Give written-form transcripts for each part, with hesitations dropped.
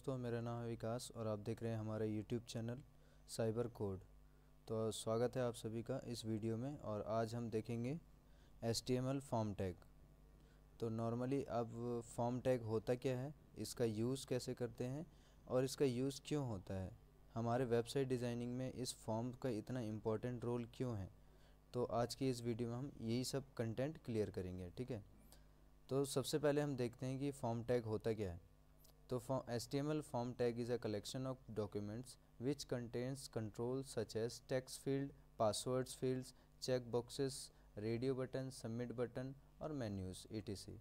दोस्तों, मेरा नाम है विकास और आप देख रहे हैं हमारा यूट्यूब चैनल साइबर कोड। तो स्वागत है आप सभी का इस वीडियो में। और आज हम देखेंगे HTML फॉर्म टैग। तो नॉर्मली अब फॉर्म टैग होता क्या है, इसका यूज़ कैसे करते हैं और इसका यूज़ क्यों होता है, हमारे वेबसाइट डिज़ाइनिंग में इस फॉर्म का इतना इम्पोर्टेंट रोल क्यों है। तो आज की इस वीडियो में हम यही सब कंटेंट क्लियर करेंगे। ठीक है, तो सबसे पहले हम देखते हैं कि फॉर्म टैग होता क्या है। तो HTML form tag is a collection of documents which contains controls such as text field, passwords fields, check boxes, radio button, submit button और menus etc।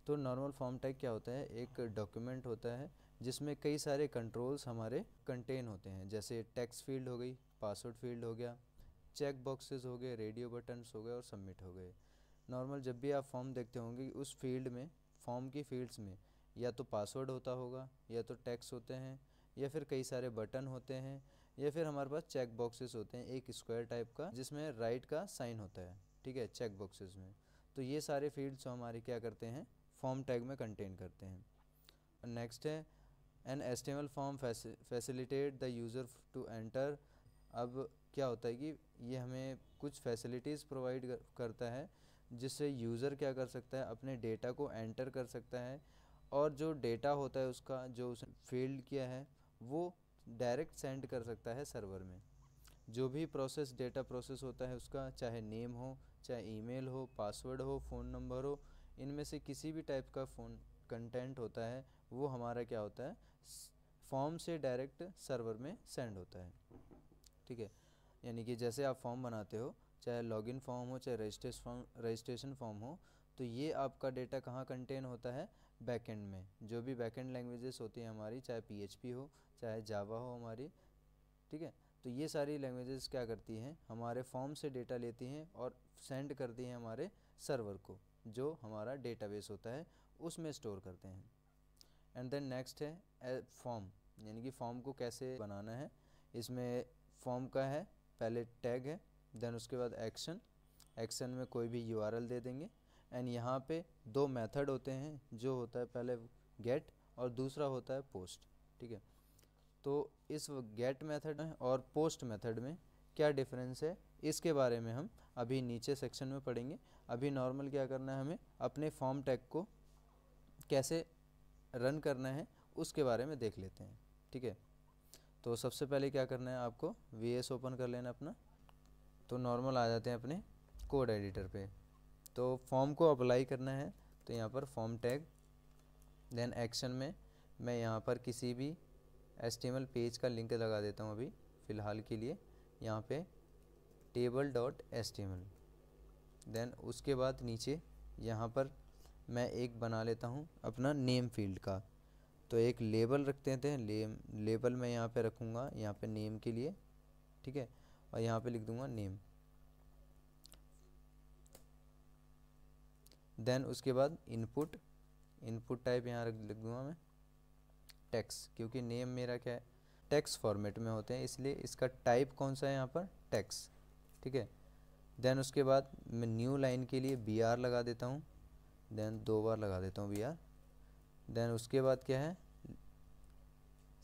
तो नॉर्मल फॉर्म टैग क्या होता है, एक डॉक्यूमेंट होता है जिसमें कई सारे कंट्रोल्स हमारे कंटेन होते हैं, जैसे टेक्स्ट फील्ड हो गई, पासवर्ड फील्ड हो गया, चेक बॉक्सेस हो गए, रेडियो बटन्स हो गए और सबमिट हो गए। नॉर्मल जब भी आप फॉर्म देखते होंगे उस फील्ड में, फॉर्म की फील्ड्स में या तो पासवर्ड होता होगा, या तो टेक्स्ट होते हैं, या फिर कई सारे बटन होते हैं, या फिर हमारे पास चेक बॉक्सेस होते हैं, एक स्क्वायर टाइप का जिसमें राइट का साइन होता है। ठीक है, चेक बॉक्सेस में। तो ये सारे फील्ड्स हमारे क्या करते हैं, फॉर्म टैग में कंटेन करते हैं। नेक्स्ट है an HTML form facilitate the user to enter. अब क्या होता है कि ये हमें कुछ फैसिलिटीज़ प्रोवाइड करता है जिससे यूज़र क्या कर सकता है, अपने डेटा को एंटर कर सकता है और जो डेटा होता है उसका जो उसने फील्ड किया है वो डायरेक्ट सेंड कर सकता है सर्वर में। जो भी प्रोसेस, डेटा प्रोसेस होता है उसका, चाहे नेम हो, चाहे ईमेल हो, पासवर्ड हो, फ़ोन नंबर हो, इनमें से किसी भी टाइप का फ़ोन कंटेंट होता है वो हमारा क्या होता है, फॉर्म से डायरेक्ट सर्वर में सेंड होता है। ठीक है, यानी कि जैसे आप फॉर्म बनाते हो, चाहे लॉगिन फॉर्म हो, चाहे रजिस्ट्रेशन फॉर्म हो, तो ये आपका डेटा कहाँ कंटेन होता है, बैकएंड में। जो भी बैकएंड लैंग्वेजेस होती हैं हमारी, चाहे PHP हो, चाहे जावा हो हमारी। ठीक है, तो ये सारी लैंग्वेजेस क्या करती हैं, हमारे फॉर्म से डेटा लेती हैं और सेंड करती हैं हमारे सर्वर को, जो हमारा डेटाबेस होता है उसमें स्टोर करते हैं। एंड देन नेक्स्ट है फॉर्म, यानी कि फॉर्म को कैसे बनाना है। इसमें फॉर्म का है, पहले टैग है, देन उसके बाद एक्शन, एक्शन में कोई भी URL दे देंगे। एंड यहाँ पे दो मेथड होते हैं, जो होता है पहले गेट और दूसरा होता है पोस्ट। ठीक है, तो इस गेट मेथड और पोस्ट मेथड में क्या डिफरेंस है, इसके बारे में हम अभी नीचे सेक्शन में पढ़ेंगे। अभी नॉर्मल क्या करना है, हमें अपने फॉर्म टैग को कैसे रन करना है उसके बारे में देख लेते हैं। ठीक है, तो सबसे पहले क्या करना है, आपको VS ओपन कर लेना अपना। तो नॉर्मल आ जाते हैं अपने कोड एडिटर पे। तो फॉर्म को अप्लाई करना है, तो यहाँ पर फॉर्म टैग, देन एक्शन में मैं यहाँ पर किसी भी HTML पेज का लिंक लगा देता हूँ अभी फ़िलहाल के लिए, यहाँ पे table.html। देन उसके बाद नीचे यहाँ पर मैं एक बना लेता हूँ अपना नेम फील्ड का। तो एक लेबल रखते थे, लेबल मैं यहाँ पे रखूँगा, यहाँ पे नेम के लिए। ठीक है, और यहाँ पे लिख दूँगा नेम। देन उसके बाद इनपुट, इनपुट टाइप यहाँ लिख दूँगा मैं टेक्स्ट, क्योंकि नेम मेरा क्या है, टेक्स्ट फॉर्मेट में होते हैं, इसलिए इसका टाइप कौन सा है यहाँ पर, टेक्स्ट। ठीक है, देन उसके बाद मैं न्यू लाइन के लिए BR लगा देता हूँ, देन 2 बार लगा देता हूँ BR। देन उसके बाद क्या है,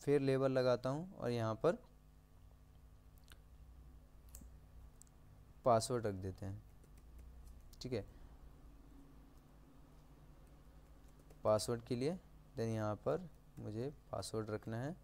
फिर लेबल लगाता हूँ और यहाँ पर पासवर्ड रख देते हैं। ठीक है, पासवर्ड के लिए देन यहाँ पर मुझे पासवर्ड रखना है।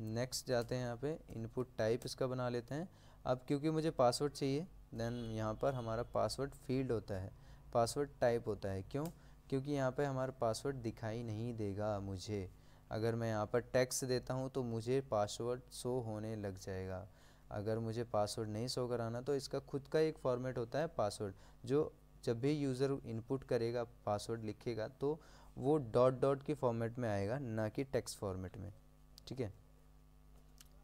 नेक्स्ट जाते हैं, यहाँ पे इनपुट टाइप इसका बना लेते हैं। अब क्योंकि मुझे पासवर्ड चाहिए, देन यहाँ पर हमारा पासवर्ड फील्ड होता है, पासवर्ड टाइप होता है। क्यों, क्योंकि यहाँ पे हमारा पासवर्ड दिखाई नहीं देगा मुझे। अगर मैं यहाँ पर टेक्स्ट देता हूँ तो मुझे पासवर्ड शो होने लग जाएगा। अगर मुझे पासवर्ड नहीं शो कराना तो इसका खुद का एक फॉर्मेट होता है पासवर्ड, जो जब भी यूज़र इनपुट करेगा, पासवर्ड लिखेगा, तो वो डॉट डॉट के फॉर्मेट में आएगा, ना कि टेक्स्ट फॉर्मेट में। ठीक है,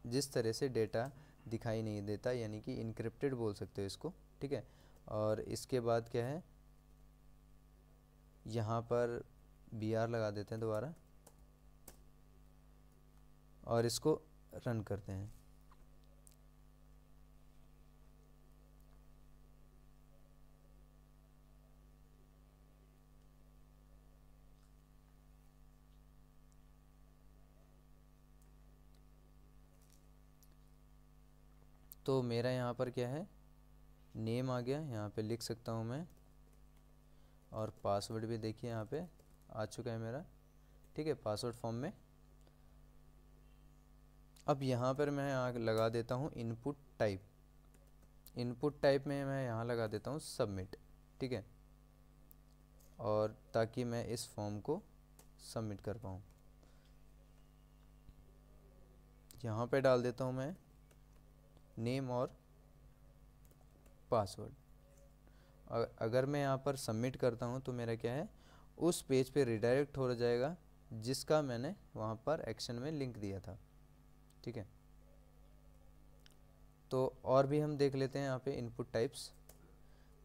जिस तरह से डेटा दिखाई नहीं देता, यानी कि इनक्रिप्टेड बोल सकते हो इसको। ठीक है, और इसके बाद क्या है, यहाँ पर BR लगा देते हैं दोबारा और इसको रन करते हैं। तो मेरा यहाँ पर क्या है, नेम आ गया, यहाँ पे लिख सकता हूँ मैं, और पासवर्ड भी देखिए यहाँ पे आ चुका है मेरा, ठीक है, पासवर्ड फॉर्म में। अब यहाँ पर मैं लगा देता हूँ इनपुट टाइप। इनपुट टाइप में मैं यहाँ लगा देता हूँ सबमिट, ठीक है, और ताकि मैं इस फॉर्म को सबमिट कर पाऊँ। यहाँ पे डाल देता हूँ मैं नेम और पासवर्ड। अगर मैं यहाँ पर सबमिट करता हूँ तो मेरा क्या है, उस पेज पे रिडायरेक्ट हो जाएगा जिसका मैंने वहाँ पर एक्शन में लिंक दिया था, ठीक है। तो और भी हम देख लेते हैं यहाँ पे इनपुट टाइप्स।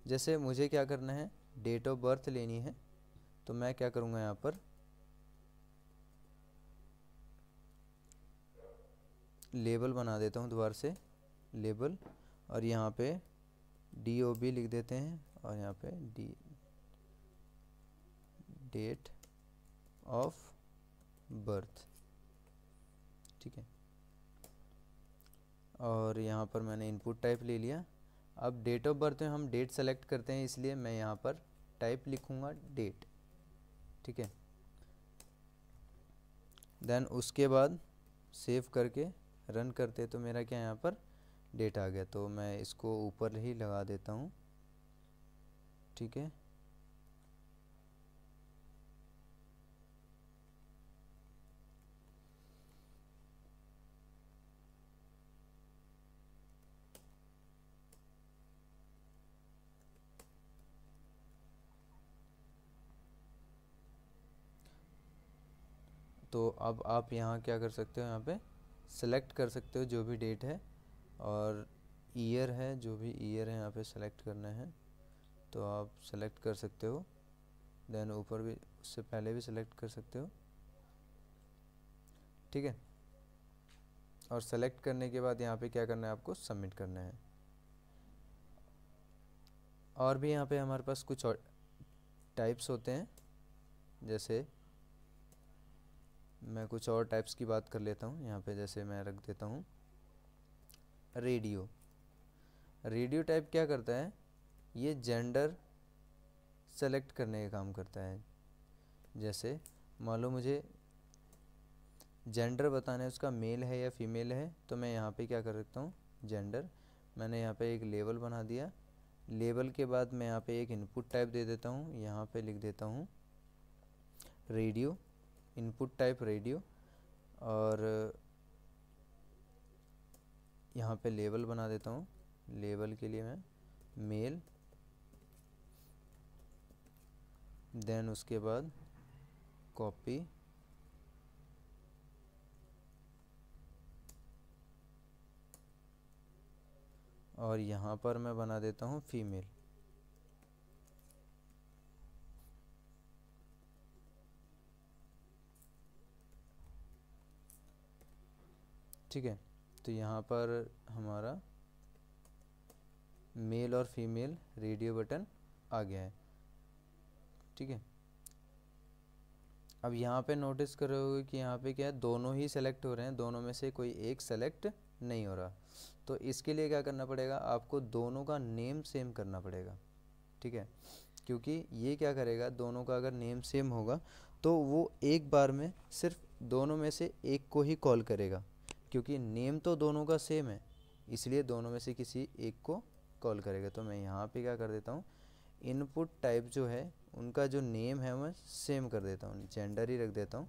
जैसे मुझे क्या करना है, डेट ऑफ बर्थ लेनी है, तो मैं क्या करूँगा, यहाँ पर लेबल बना देता हूँ दोबारा से, लेबल, और यहाँ पे DOB लिख देते हैं, और यहाँ पे डेट ऑफ बर्थ, ठीक है। और यहाँ पर मैंने इनपुट टाइप ले लिया। अब डेट ऑफ बर्थ में हम डेट सेलेक्ट करते हैं, इसलिए मैं यहाँ पर टाइप लिखूँगा डेट, ठीक है। देन उसके बाद सेव करके रन करते तो मेरा क्या यहाँ पर डेट आ गया। तो मैं इसको ऊपर ही लगा देता हूँ, ठीक है। तो अब आप यहाँ क्या कर सकते हो, यहाँ पे सेलेक्ट कर सकते हो जो भी डेट है, और ईयर है, जो भी ईयर है यहाँ पे सेलेक्ट करना है तो आप सेलेक्ट कर सकते हो। देन ऊपर भी उससे पहले भी सेलेक्ट कर सकते हो, ठीक है। और सेलेक्ट करने के बाद यहाँ पे क्या करना है, आपको सबमिट करना है। और भी यहाँ पे हमारे पास कुछ और टाइप्स होते हैं, जैसे मैं कुछ और टाइप्स की बात कर लेता हूँ। यहाँ पे जैसे मैं रख देता हूँ रेडियो। रेडियो टाइप क्या करता है, ये जेंडर सेलेक्ट करने का काम करता है। जैसे मान लो मुझे जेंडर बताना है, उसका मेल है या फीमेल है, तो मैं यहाँ पे क्या कर सकता हूँ, जेंडर। मैंने यहाँ पे एक लेबल बना दिया। लेबल के बाद मैं यहाँ पे एक इनपुट टाइप दे देता हूँ, यहाँ पे लिख देता हूँ रेडियो, इनपुट टाइप रेडियो, और यहाँ पे लेबल बना देता हूँ। लेबल के लिए मैं मेल, देन उसके बाद कॉपी, और यहाँ पर मैं बना देता हूँ फीमेल, ठीक है। तो यहाँ पर हमारा मेल और फीमेल रेडियो बटन आ गया है, ठीक है। अब यहाँ पे नोटिस करोगे कि यहाँ पे क्या है, दोनों ही सेलेक्ट हो रहे हैं, दोनों में से कोई एक सेलेक्ट नहीं हो रहा। तो इसके लिए क्या करना पड़ेगा, आपको दोनों का नेम सेम करना पड़ेगा, ठीक है। क्योंकि ये क्या करेगा, दोनों का अगर नेम सेम होगा तो वो एक बार में सिर्फ दोनों में से एक को ही कॉल करेगा, क्योंकि नेम तो दोनों का सेम है, इसलिए दोनों में से किसी एक को कॉल करेगा। तो मैं यहाँ पे क्या कर देता हूँ, इनपुट टाइप जो है उनका जो नेम है मैं सेम कर देता हूँ, जेंडर ही रख देता हूँ,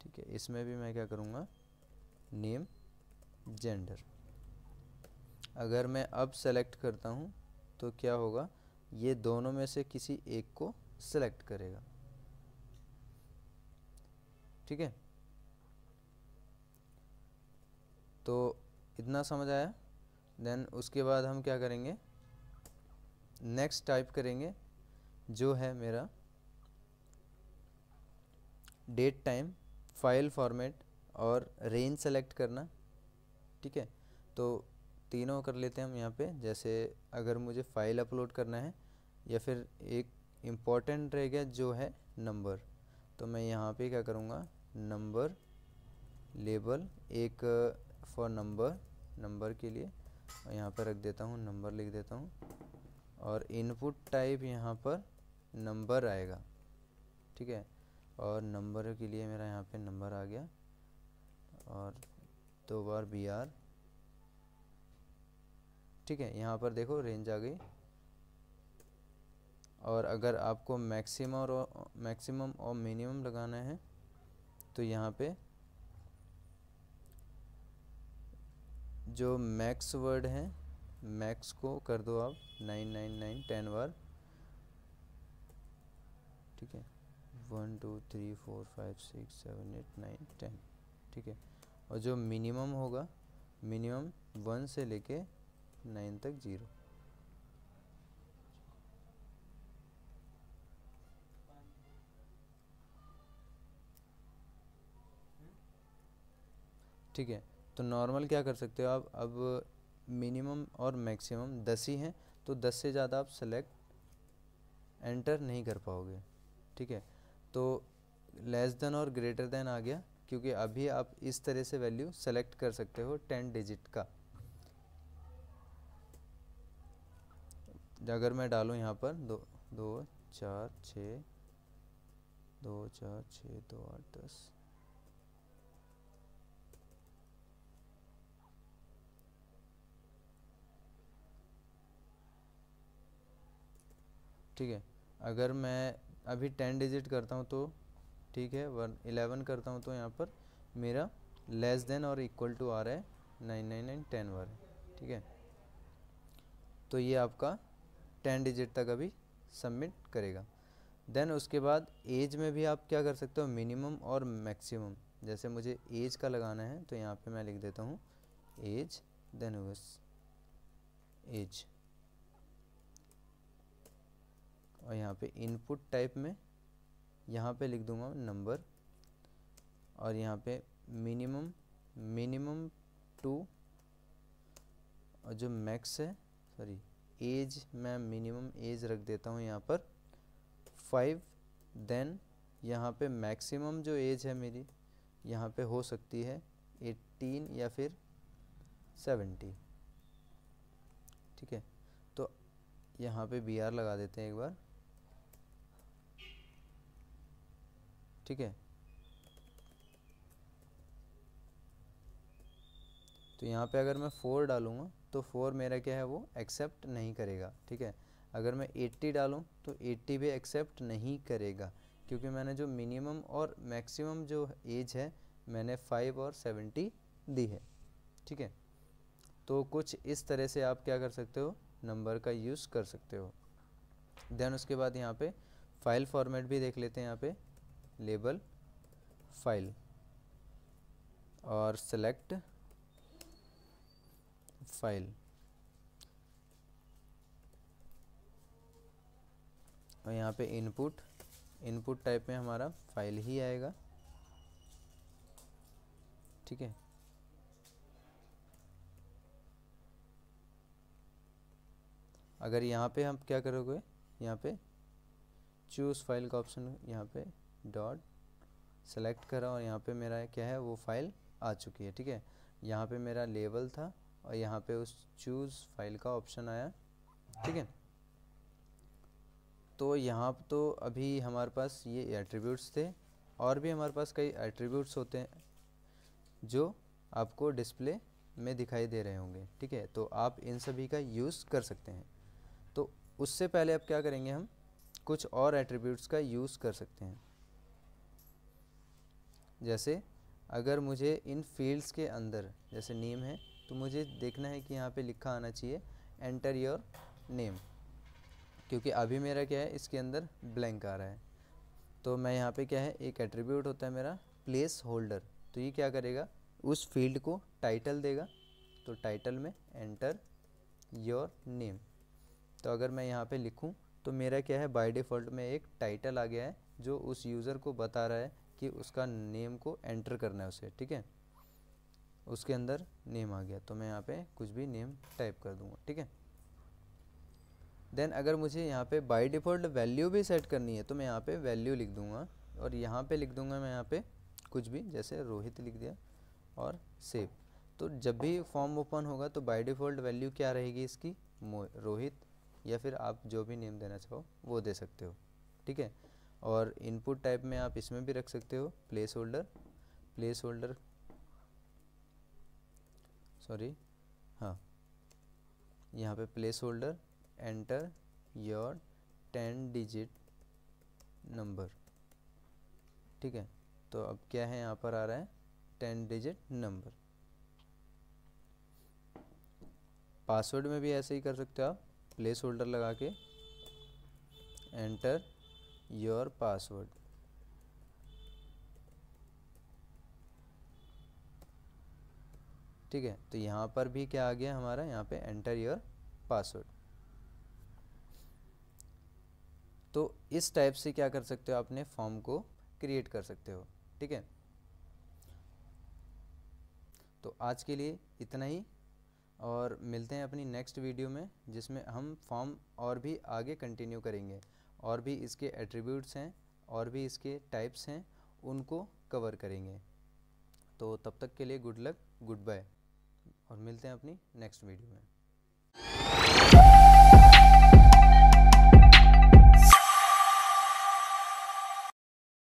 ठीक है। इसमें भी मैं क्या करूँगा, नेम जेंडर। अगर मैं अब सेलेक्ट करता हूँ तो क्या होगा, ये दोनों में से किसी एक को सेलेक्ट करेगा, ठीक है। तो इतना समझ आया। देन उसके बाद हम क्या करेंगे, नेक्स्ट टाइप करेंगे, जो है मेरा डेट टाइम, फाइल फॉर्मेट और रेंज सेलेक्ट करना, ठीक है। तो तीनों कर लेते हैं हम यहाँ पे। जैसे अगर मुझे फ़ाइल अपलोड करना है, या फिर एक इम्पॉर्टेंट रह गया जो है नंबर, तो मैं यहाँ पे क्या करूँगा, नंबर लेबल, एक फॉर नंबर के लिए, और यहाँ पर रख देता हूँ नंबर, लिख देता हूँ, और इनपुट टाइप यहाँ पर नंबर आएगा, ठीक है। और नंबर के लिए मेरा यहाँ पे नंबर आ गया, और 2 बार BR, ठीक है। यहाँ पर देखो रेंज आ गई। और अगर आपको मैक्सिमम और मिनिमम लगाना है तो यहाँ पे जो मैक्स वर्ड है, मैक्स को कर दो आप 999 10 बार, ठीक है। 1 2 3 4 5 6 7 8 9 10, ठीक है। और जो मिनिमम होगा, मिनिमम 1 से लेके 9 तक 0, ठीक है। तो नॉर्मल क्या कर सकते हो आप, अब मिनिमम और मैक्सिमम 10 ही हैं, तो 10 से ज़्यादा आप सेलेक्ट एंटर नहीं कर पाओगे, ठीक है। तो लेस देन और ग्रेटर देन आ गया, क्योंकि अभी आप इस तरह से वैल्यू सेलेक्ट कर सकते हो 10 डिजिट का। अगर मैं डालूँ यहाँ पर 2 2 4 6 2 4 6 2 8 10, ठीक है। अगर मैं अभी 10 डिजिट करता हूँ तो ठीक है, 11 करता हूँ तो यहाँ पर मेरा लेस देन और इक्वल टू आ रहा है 999 10 बार, ठीक है। तो ये आपका 10 डिजिट तक अभी सबमिट करेगा। देन उसके बाद एज में भी आप क्या कर सकते हो, मिनिमम और मैक्सिमम। जैसे मुझे एज का लगाना है तो यहाँ पे मैं लिख देता हूँ एज, देन एज, और यहाँ पे इनपुट टाइप में यहाँ पे लिख दूंगा नंबर, और यहाँ पे मिनिमम 2, और जो मैक्स है, सॉरी एज, मैं मिनिमम एज रख देता हूँ यहाँ पर 5। देन यहाँ पे मैक्सिमम जो एज है मेरी यहाँ पे हो सकती है 18 या फिर 70, ठीक है। तो यहाँ पे BR लगा देते हैं एक बार, ठीक है। तो यहाँ पे अगर मैं 4 डालूँगा तो 4 मेरा क्या है, वो एक्सेप्ट नहीं करेगा, ठीक है। अगर मैं 80 डालूँ तो 80 भी एक्सेप्ट नहीं करेगा, क्योंकि मैंने जो मिनिमम और मैक्सिमम जो एज है मैंने 5 और 70 दी है, ठीक है। तो कुछ इस तरह से आप क्या कर सकते हो, नंबर का यूज़ कर सकते हो। देन उसके बाद यहाँ पे फाइल फॉर्मेट भी देख लेते हैं। यहाँ पे लेबल फाइल और सेलेक्ट फाइल, और यहाँ पे इनपुट टाइप में हमारा फाइल ही आएगा, ठीक है। अगर यहाँ पे हम क्या करोगे, यहाँ पे चूज़ फाइल का ऑप्शन, यहाँ पे डॉट सेलेक्ट करा, और यहाँ पे मेरा क्या है, वो फाइल आ चुकी है, ठीक है। यहाँ पे मेरा लेबल था और यहाँ पे उस चूज़ फाइल का ऑप्शन आया, ठीक है। तो यहाँ तो अभी हमारे पास ये एट्रीब्यूट्स थे, और भी हमारे पास कई एट्रीब्यूट्स होते हैं जो आपको डिस्प्ले में दिखाई दे रहे होंगे, ठीक है। तो आप इन सभी का यूज़ कर सकते हैं। तो उससे पहले अब क्या करेंगे, हम कुछ और एट्रीब्यूट्स का यूज़ कर सकते हैं। जैसे अगर मुझे इन फील्ड्स के अंदर, जैसे नेम है, तो मुझे देखना है कि यहाँ पे लिखा आना चाहिए एंटर योर नेम, क्योंकि अभी मेरा क्या है, इसके अंदर ब्लैंक आ रहा है। तो मैं यहाँ पे क्या है, एक एट्रीब्यूट होता है मेरा प्लेस होल्डर, तो ये क्या करेगा, उस फील्ड को टाइटल देगा। तो टाइटल में एंटर योर नेम, तो अगर मैं यहाँ पे लिखूँ तो मेरा क्या है, बाय डिफ़ॉल्ट में एक टाइटल आ गया है जो उस यूज़र को बता रहा है कि उसका नेम को एंटर करना है उसे, ठीक है। उसके अंदर नेम आ गया, तो मैं यहाँ पे कुछ भी नेम टाइप कर दूँगा, ठीक है। देन अगर मुझे यहाँ पे बाय डिफ़ॉल्ट वैल्यू भी सेट करनी है तो मैं यहाँ पे वैल्यू लिख दूँगा, और यहाँ पे लिख दूँगा मैं यहाँ पे कुछ भी, जैसे रोहित लिख दिया और सेव। तो जब भी फॉर्म ओपन होगा तो बाय डिफ़ॉल्ट वैल्यू क्या रहेगी इसकी, रोहित, या फिर आप जो भी नेम देना चाहो वो दे सकते हो, ठीक है। और इनपुट टाइप में आप इसमें भी रख सकते हो प्लेस होल्डर सॉरी, हाँ, यहाँ पे place holder enter your 10 digit number, ठीक है। तो अब क्या है, यहाँ पर आ रहा है 10 डिजिट नंबर। पासवर्ड में भी ऐसे ही कर सकते हो आप, प्लेस होल्डर लगा के एंटर योर पासवर्ड, ठीक है। तो यहाँ पर भी क्या आ गया हमारा, यहाँ पे एंटर योर पासवर्ड। तो इस टाइप से क्या कर सकते हो, अपने फॉर्म को क्रिएट कर सकते हो, ठीक है। तो आज के लिए इतना ही, और मिलते हैं अपनी नेक्स्ट वीडियो में, जिसमें हम फॉर्म और भी आगे कंटिन्यू करेंगे, और भी इसके एट्रीब्यूट्स हैं और भी इसके टाइप्स हैं, उनको कवर करेंगे। तो तब तक के लिए गुड लक, गुड बाय, और मिलते हैं अपनी नेक्स्ट वीडियो में।